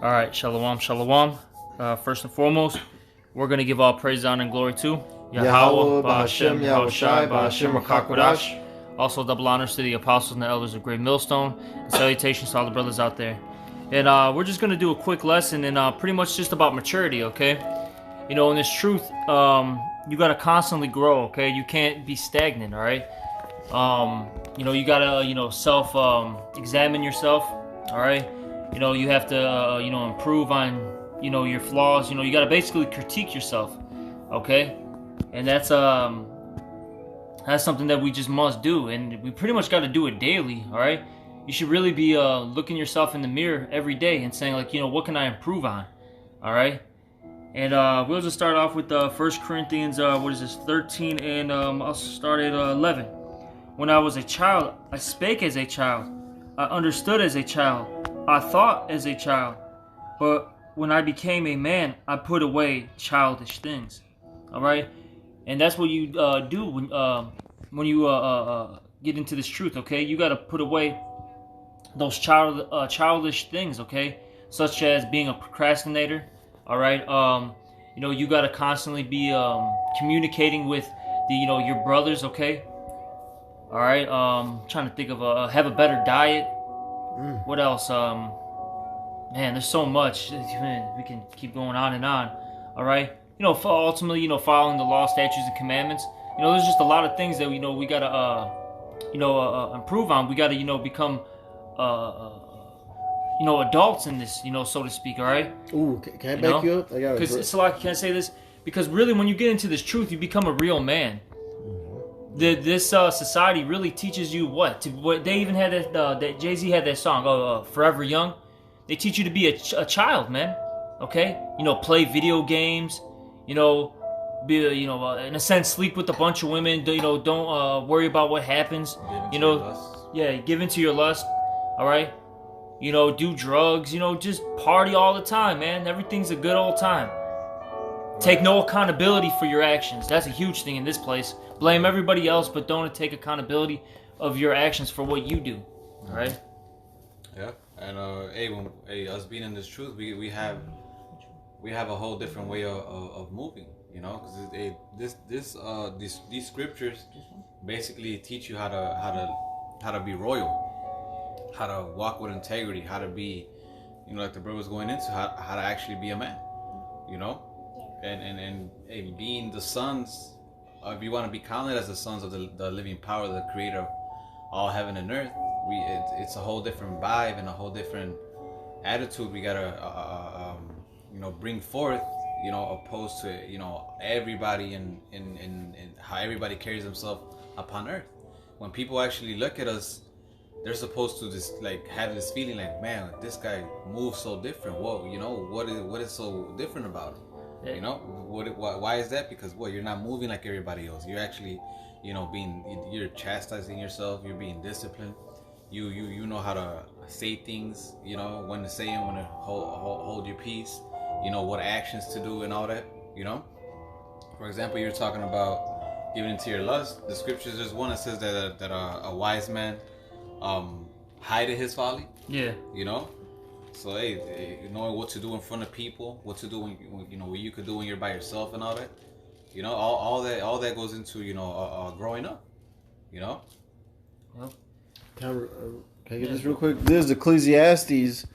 All right, shalom, shalom. First and foremost, we're going to give all praise, honor, and glory to Yahweh, Bahashem, Yahushai, Bahashem, Rakakwadash. Also, double honors to the apostles and the elders of Great Millstone, and salutations to all the brothers out there. And we're just going to do a quick lesson and pretty much just about maturity, okay? You know, in this truth, you got to constantly grow, okay? You can't be stagnant, all right? You know, you got to, self-examine yourself, all right? You know, you have to, improve on, your flaws. You know, you got to basically critique yourself, okay? And that's something that we just must do, and we pretty much got to do it daily, all right? You should really be looking yourself in the mirror every day and saying, like, what can I improve on, all right? And we'll just start off with 1 Corinthians, 13, and I'll start at 11. When I was a child, I spake as a child. I understood as a child. I thought as a child. But when I became a man, I put away childish things. All right? And that's what you do when you get into this truth, okay? You got to put away those childish things, okay? Such as being a procrastinator, all right? You got to constantly be communicating with your brothers, okay? All right, trying to think of have a better diet. What else? Man, there's so much. Man, we can keep going on and on. All right, ultimately, following the law, statutes, and commandments. There's just a lot of things that we gotta improve on. We gotta become adults in this, so to speak. All right. Ooh, can I back you up? Because it's like, can I say this? Because really, when you get into this truth, you become a real man. This society really teaches you what they even had that Jay-Z had that song, Forever Young. They teach you to be a child, man. Okay, play video games. Be in a sense, sleep with a bunch of women. Don't worry about what happens. Give into your lust. All right. Do drugs. Just party all the time, man. Everything's a good old time. Take no accountability for your actions. That's a huge thing in this place. Blame everybody else, but don't take accountability of your actions for what you do. All right? Yeah. And us being in this truth, we have a whole different way of moving. Because these scriptures basically teach you how to be royal, how to walk with integrity, how to be, like the brother was going into, how to actually be a man. And being the sons, if you want to be counted as the sons of the living power, the creator of all heaven and earth, it's a whole different vibe and a whole different attitude we gotta bring forth, opposed to everybody and how everybody carries themselves upon earth. When people actually look at us, they're supposed to just like have this feeling like, man, this guy moves so different. Whoa, what is so different about him? Why is that? Because you're not moving like everybody else. You're actually, you're chastising yourself. You're being disciplined. You know how to say things. When to say them, when to hold your peace. What actions to do and all that. For example, you're talking about giving into your lust. The scriptures, there's one that says that a wise man hideth his folly. Yeah. So knowing what to do in front of people, what to do when what you could do when you're by yourself and all that, all that goes into growing up, Yep. Can I get this real quick? This is Ecclesiastes,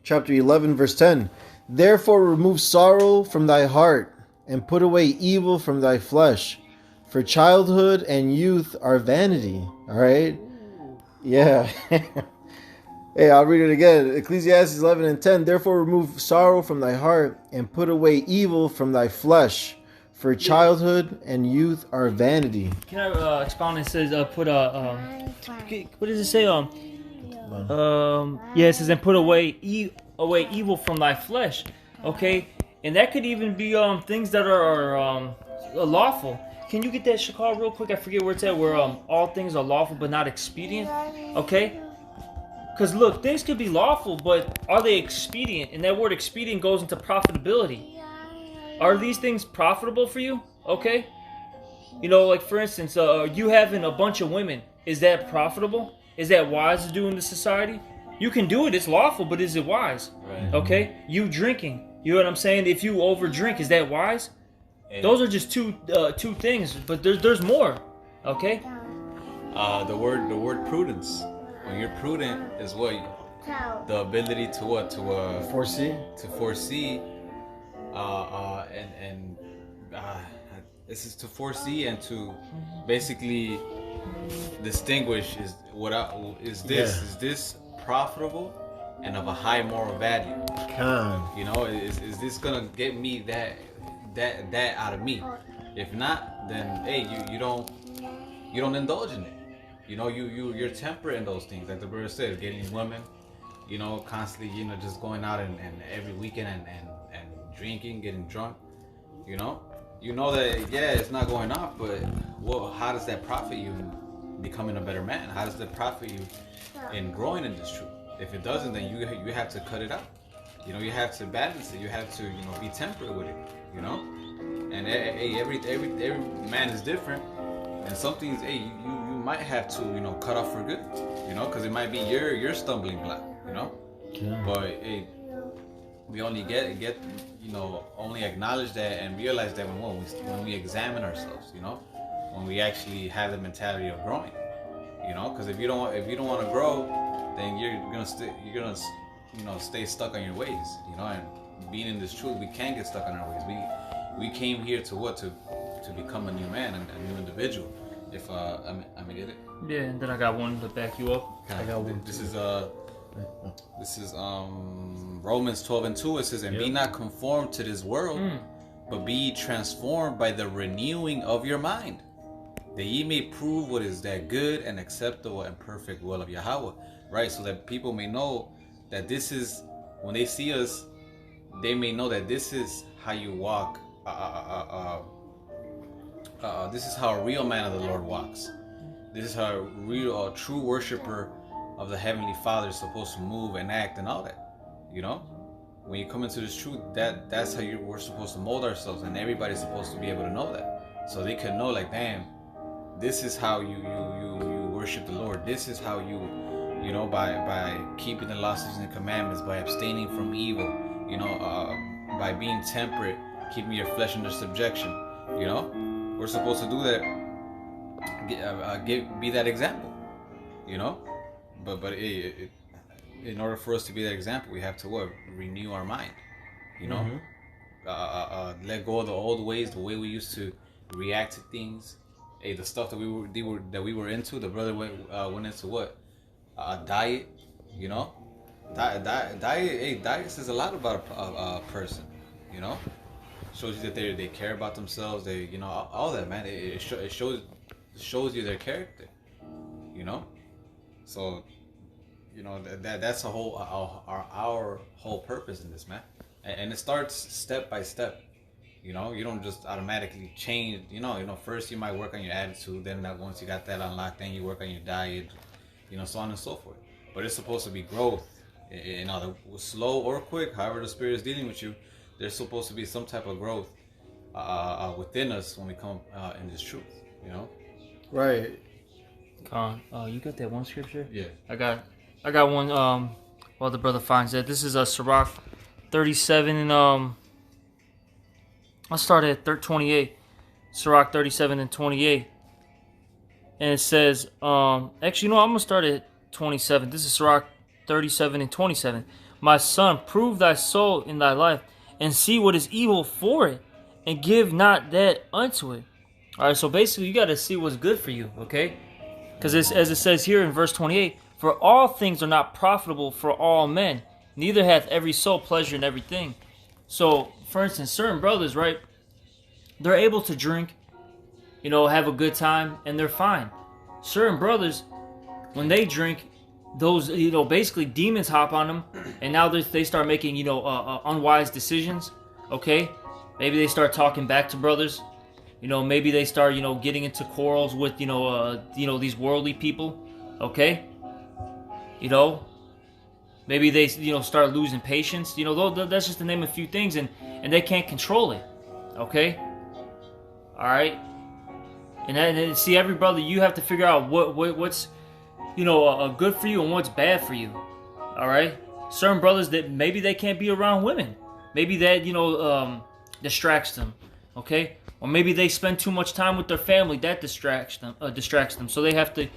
chapter 11, verse 10. Therefore remove sorrow from thy heart, and put away evil from thy flesh, for childhood and youth are vanity. All right. Yeah. Hey, I'll read it again. Ecclesiastes 11 and 10. Therefore remove sorrow from thy heart, and put away evil from thy flesh, for childhood and youth are vanity. Can I expound? It says what does it say? It says, and put away evil from thy flesh. Okay, and that could even be things that are lawful. Can you get that shakal real quick? I forget where it's at. Where all things are lawful but not expedient. Okay. Because look, things could be lawful, but are they expedient? And that word expedient goes into profitability. Are these things profitable for you? Okay. Like for instance, you having a bunch of women, is that profitable? Is that wise to do in the society? You can do it. It's lawful, but is it wise? Right. Okay? You drinking. You know what I'm saying? If you over drink, is that wise? Those are just two things, but there's more. Okay? The word prudence. When you're prudent is what the ability to what foresee. To foresee, and this is to foresee and to basically distinguish is this profitable and of a high moral value. You know, is this gonna get me that out of me? If not, then hey, you don't indulge in it. You know, you're temperate in those things, like the brother said, getting women, you know, constantly, you know, just going out and every weekend and drinking, getting drunk, you know that it's not going off, but well, how does that profit you in becoming a better man? How does that profit you in growing in this truth? If it doesn't, then you have to cut it out. You know, you have to balance it. You have to, you know, be temperate with it. You know, and every man is different, and some things, you might have to, you know, cut off for good. You know, because it might be your stumbling block. You know, but we only get you know, only acknowledge that and realize that when we examine ourselves. You know, when we actually have the mentality of growing. You know, because if you don't want to grow, then you're gonna stay stuck on your ways, you know. And being in this truth, we can't get stuck on our ways. We came here to become a new man, a new individual. If I'm gonna get it. Yeah, and then I got one to back you up. I got one. This is Romans 12:2. It says, "And be not conformed to this world, but be transformed by the renewing of your mind, that ye may prove what is that good and acceptable and perfect will of Yahweh." Right, so that people may know that this is, when they see us, they may know that this is how you walk. This is how a real man of the Lord walks. This is how a true worshiper of the Heavenly Father is supposed to move and act and all that. You know, when you come into this truth, that's how we're supposed to mold ourselves, and everybody's supposed to be able to know that, so they can know, like, damn, this is how you worship the Lord. This is how you know, by keeping the laws and commandments, by abstaining from evil, you know, by being temperate, keeping your flesh under subjection. You know, we're supposed to do that, be that example. You know, but in order for us to be that example, we have to renew our mind. You know, let go of the old ways, the way we used to react to things. The stuff that we were into. The brother went into what? Diet, you know. Diet says a lot about a person, you know. Shows you that they care about themselves. They, you know, all that, man. It shows you their character, you know. So, you know, that's a whole our whole purpose in this, man. And it starts step by step. You know, you don't just automatically change. You know, first you might work on your attitude. Then once you got that unlocked, then you work on your diet. You know, so on and so forth. But it's supposed to be growth. You know, slow or quick, however the Spirit is dealing with you, there's supposed to be some type of growth within us when we come in this truth. You know. Right. Con, you got that one scripture? Yeah. I got one. While the brother finds that, this is a Sirach 37 and I'll start at 28. Sirach 37 and 28. And it says, actually, no, I'm going to start at 27. This is Sirach 37 and 27. "My son, prove thy soul in thy life, and see what is evil for it, and give not that unto it." All right, so basically, you got to see what's good for you, okay? Because as it says here in verse 28, "For all things are not profitable for all men, neither hath every soul pleasure in everything." So, for instance, certain brothers, right, they're able to drink, you know, have a good time, and they're fine. Certain brothers, when they drink, those, you know, basically demons hop on them, and now they start making, you know, unwise decisions, okay? Maybe they start talking back to brothers. You know, maybe they start, you know, getting into quarrels with, you know, these worldly people, okay? You know, maybe they, you know, start losing patience. You know, that's just to name a few things, and they can't control it, okay? All right? And see, every brother, you have to figure out what's, you know, good for you and what's bad for you, All right, certain brothers that maybe they can't be around women, maybe that distracts them. Okay, or maybe they spend too much time with their family, that distracts them. So they have to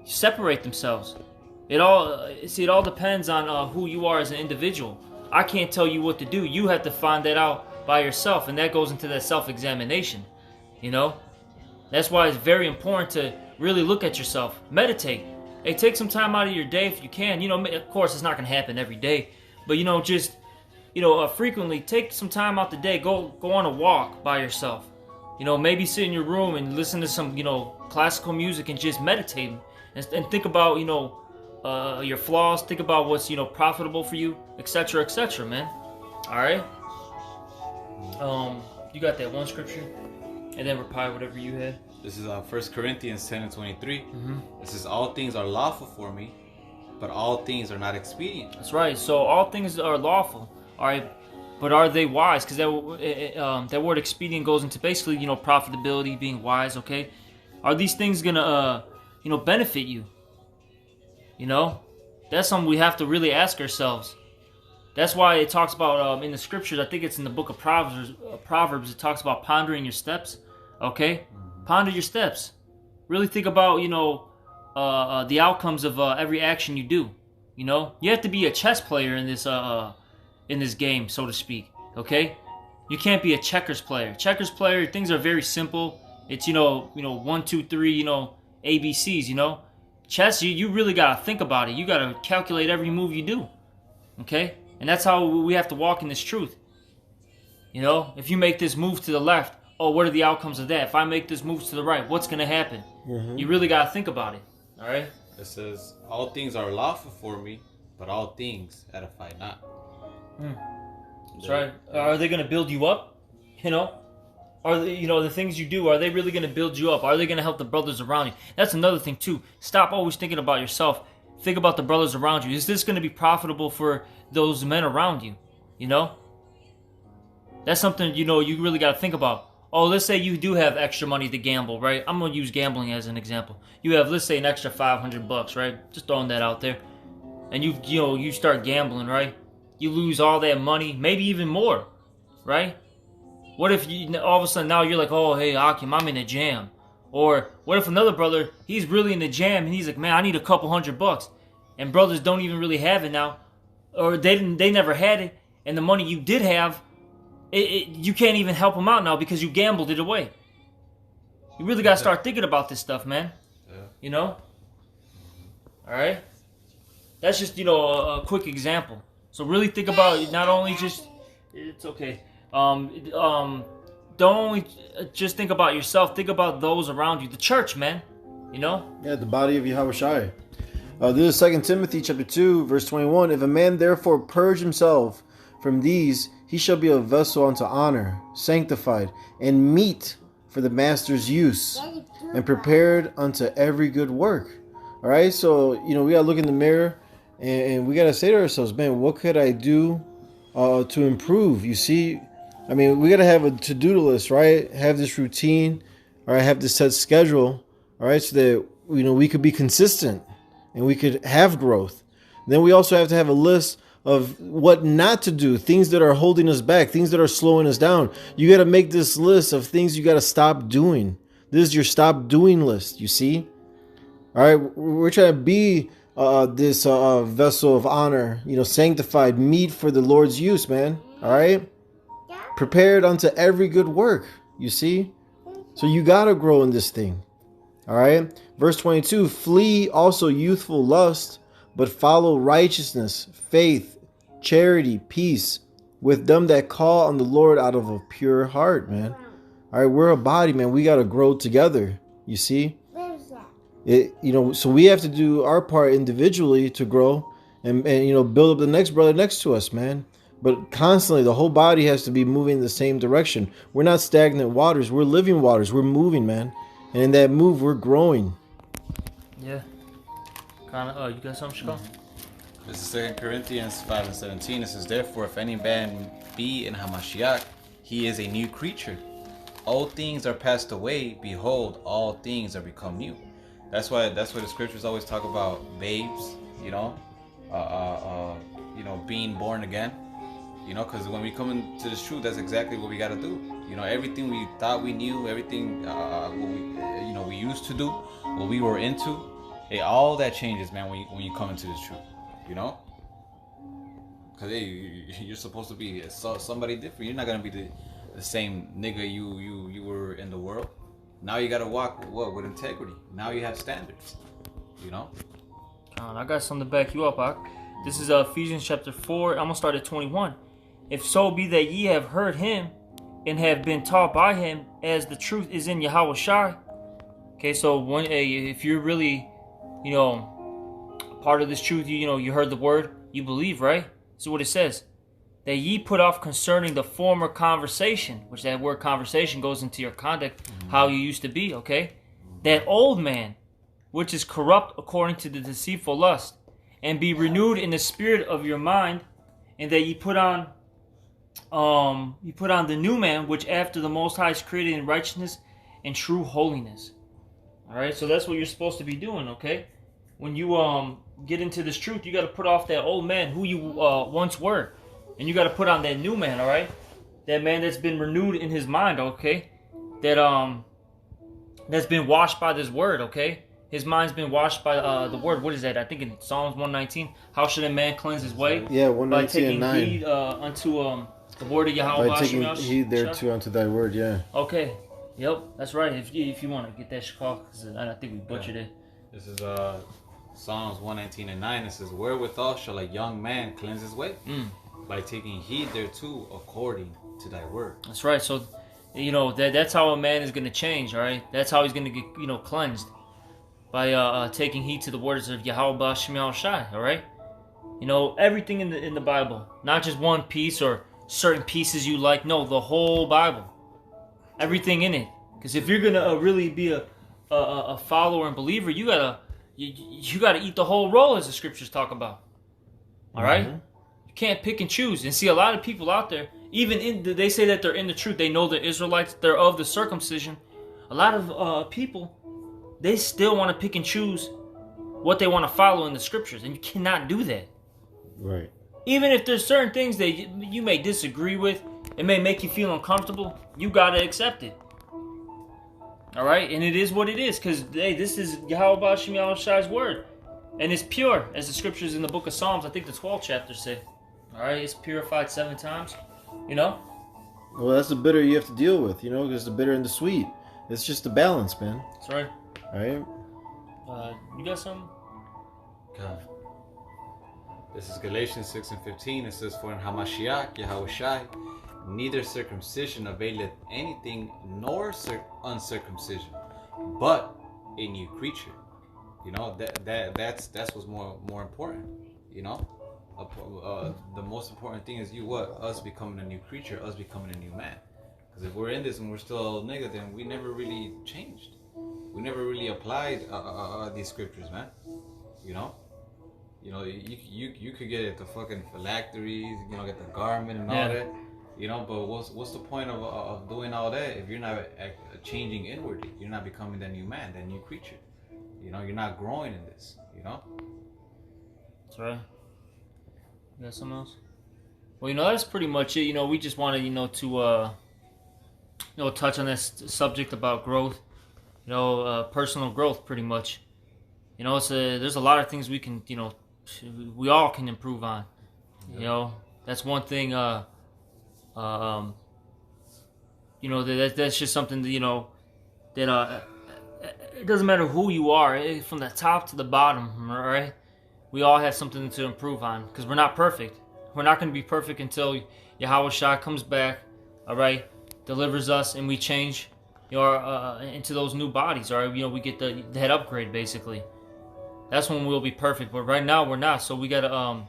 separate themselves. It all depends on who you are as an individual. I can't tell you what to do. You have to find that out by yourself, and that goes into that self-examination. That's why it's very important to really look at yourself, meditate. Hey, take some time out of your day if you can. Of course, it's not going to happen every day, but just frequently take some time out the day. Go on a walk by yourself. Maybe sit in your room and listen to some classical music and just meditate and think about your flaws. Think about what's profitable for you, etc., etc., man. All right. You got that one scripture, and then reply whatever you had. This is 1 Corinthians 10:23. Mm-hmm. It says, all things are lawful for me, but all things are not expedient. That's right. So all things are lawful. All right, but are they wise? Because that word expedient goes into basically profitability, being wise. Okay, are these things gonna benefit you? That's something we have to really ask ourselves. That's why it talks about in the scriptures. I think it's in the book of Proverbs. It talks about pondering your steps. Okay, ponder your steps. Really think about the outcomes of every action you do. You have to be a chess player in this game, so to speak. Okay, you can't be a checkers player. Checkers player, things are very simple. It's 1, 2, 3, ABCs. Chess, you really gotta think about it. You gotta calculate every move you do. Okay, and that's how we have to walk in this truth. If you make this move to the left, oh, what are the outcomes of that? If I make this move to the right, what's gonna happen? Mm-hmm. You really gotta think about it. All right. It says, all things are lawful for me, but all things edify not. That's right. Are they going to build you up? Are they, the things you do, are they really going to build you up? Are they going to help the brothers around you? That's another thing too. Stop always thinking about yourself. Think about the brothers around you. Is this going to be profitable for those men around you? That's something you really got to think about. Oh, let's say you do have extra money to gamble, right? I'm going to use gambling as an example. You have, let's say, an extra $500, right? Just throwing that out there. And you start gambling, right? You lose all that money, maybe even more, right? What if all of a sudden now you're like, oh, hey, Akim, I'm in a jam. Or what if another brother, he's really in the jam and he's like, man, I need a couple $100. And brothers don't even really have it now. Or they never had it. And the money you did have, you can't even help them out now because you gambled it away. You really got to start thinking about this stuff, man. Yeah. All right? That's just, a quick example. So really think about not only just, it's okay. Don't only just think about yourself. Think about those around you. The church, man. Yeah, the body of Yahushua. This is 2 Timothy chapter 2, verse 21. If a man therefore purge himself from these, he shall be a vessel unto honor, sanctified, and meet for the master's use, and prepared unto every good work. All right, so we gotta look in the mirror, and we gotta say to ourselves, man, what could I do to improve? You see, we gotta have a to-do list, right? Have this routine, all right? Have this set schedule, all right, so that we could be consistent and we could have growth. Then we also have to have a list of what not to do, things that are holding us back, things that are slowing us down. You got to make this list of things you got to stop doing. This is your stop doing list, you see? All right, we're trying to be this vessel of honor, sanctified, meet for the Lord's use, man. All right? Prepared unto every good work, you see? So you got to grow in this thing. All right? Verse 22, flee also youthful lust, but follow righteousness, faith, charity, peace with them that call on the Lord out of a pure heart, man. All right, we're a body, man. We got to grow together, you see? So we have to do our part individually to grow and build up the next brother next to us, man. But constantly, the whole body has to be moving in the same direction. We're not stagnant waters. We're living waters. We're moving, man. And in that move, we're growing. Yeah. You got something, Chico? This is 2 Corinthians 5:17. It says, therefore, if any man be in Hamashiach, he is a new creature. All things are passed away. Behold, all things are become new. That's why the scriptures always talk about babes, being born again. Because when we come into this truth, that's exactly what we got to do. Everything we thought we knew, everything what we used to do, what we were into, all that changes, man, when you come into this truth. Because you're supposed to be somebody different. You're not gonna be the same nigga you were in the world. Now you gotta walk with integrity. Now you have standards. I got something to back you up, Ak. This is Ephesians chapter 4. I'm gonna start at 21. If so be that ye have heard him and have been taught by him, as the truth is in Yahweh Shai. Okay, so if you're really, part of this truth, you heard the word, you believe, right? This is what it says. That ye put off concerning the former conversation, which that word conversation goes into your conduct, how you used to be, okay? That old man, which is corrupt according to the deceitful lust, and be renewed in the spirit of your mind, and that ye put on the new man, which after the Most High is created in righteousness and true holiness. All right, so that's what you're supposed to be doing, okay? When you get into this truth, you got to put off that old man who you once were, and you got to put on that new man. All right, that man that's been renewed in his mind, okay? That's been washed by this word, okay? His mind's been washed by the word. What is that? I think in Psalms 119. How should a man cleanse his way? Yeah, 119 by taking and 9. heed unto the word of Yahweh. By taking heed thereto unto thy word, yeah. Okay. Yep, that's right. If you want to get that shakal, because I think we butchered it. This is Psalms 119 and 9. It says, wherewithal shall a young man cleanse his way? By taking heed thereto according to thy word. That's right. So, that's how a man is going to change, all right? That's how he's going to get, cleansed. By taking heed to the words of Yahweh Shemiel Shai, all right? Everything in the Bible. Not just one piece or certain pieces you like. No, the whole Bible. Everything in it. Because if you're going to really be a follower and believer, you gotta eat the whole roll, as the scriptures talk about. All right? You can't pick and choose. And see, a lot of people out there, they say that they're in the truth. They know the Israelites. They're of the circumcision. A lot of people, they still want to pick and choose what they want to follow in the scriptures, and you cannot do that. Right. Even if there's certain things that you may disagree with, it may make you feel uncomfortable, you gotta accept it. All right, and it is what it is, because this is Yahweh Shemiel Shai's word, and it's pure, as the scriptures in the book of Psalms, I think the 12th chapter say. All right, it's purified 7 times. Well, that's the bitter you have to deal with, because the bitter and the sweet. It's just the balance, man. That's right. All right. You got something? God. This is Galatians 6 and 15. It says, for in Hamashiach, Yahweh Shai, neither circumcision availeth anything, nor uncircumcision, but a new creature. That's what's more important. The most important thing is us becoming a new creature, us becoming a new man. Because if we're in this and we're still a nigga, then we never really changed. We never really applied these scriptures, man. You could get it the fucking phylacteries, get the garment and all that. But what's the point of doing all that if you're not changing inwardly? You're not becoming that new man, that new creature. You're not growing in this. That's right. You got something else? Well, that's pretty much it. We just wanted, to touch on this subject about growth. Personal growth, pretty much. There's a lot of things we can, we all can improve on. That's one thing. That's just something that, that it doesn't matter who you are, from the top to the bottom, all right? We all have something to improve on, because we're not perfect. We're not going to be perfect until Yahweh Shai comes back, all right, delivers us, and we change into those new bodies, all right? We get the head upgrade, basically. That's when we'll be perfect, but right now we're not, so we got to,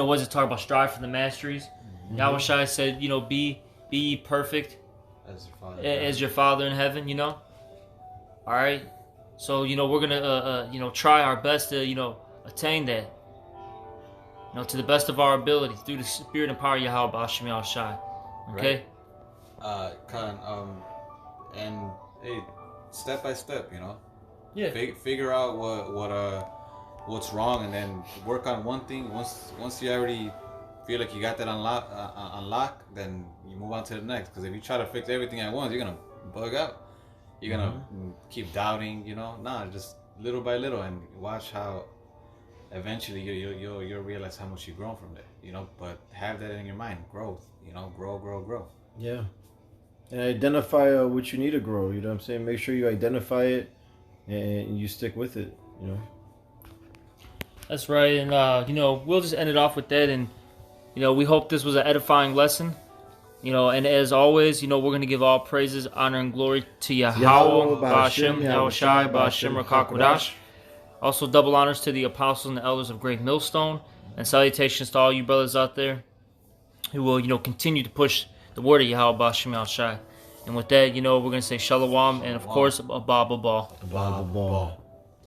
what does it talk about? Strive for the masteries. Yahweh Shai said, be ye perfect as your Father in heaven, All right? So, we're going to, try our best to, attain that. To the best of our ability through the spirit and power of Yahweh Shemiel Shai. Okay? Right. And hey, step by step, Yeah. Figure out what what's wrong, and then work on one thing. Once you already feel like you got that unlock, then you move on to the next. Because if you try to fix everything at once, you're gonna bug out. You're gonna keep doubting. Nah, just little by little, and watch how eventually you'll realize how much you've grown from it. But have that in your mind, growth. Grow. Yeah. And identify what you need to grow. You know what I'm saying? Make sure you identify it and you stick with it. That's right. And we'll just end it off with that. And we hope this was an edifying lesson. And as always, we're going to give all praises, honor, and glory to Yahweh, Ba'ashem, Yahushai, Ba'ashem, Rakakwadash. Also, double honors to the apostles and the elders of Great Millstone, and salutations to all you brothers out there who will, continue to push the word of Yahweh, Ba'ashem, Yahushai. And with that, we're going to say Shalom, and of course, a Baba Ball. Baba Ball.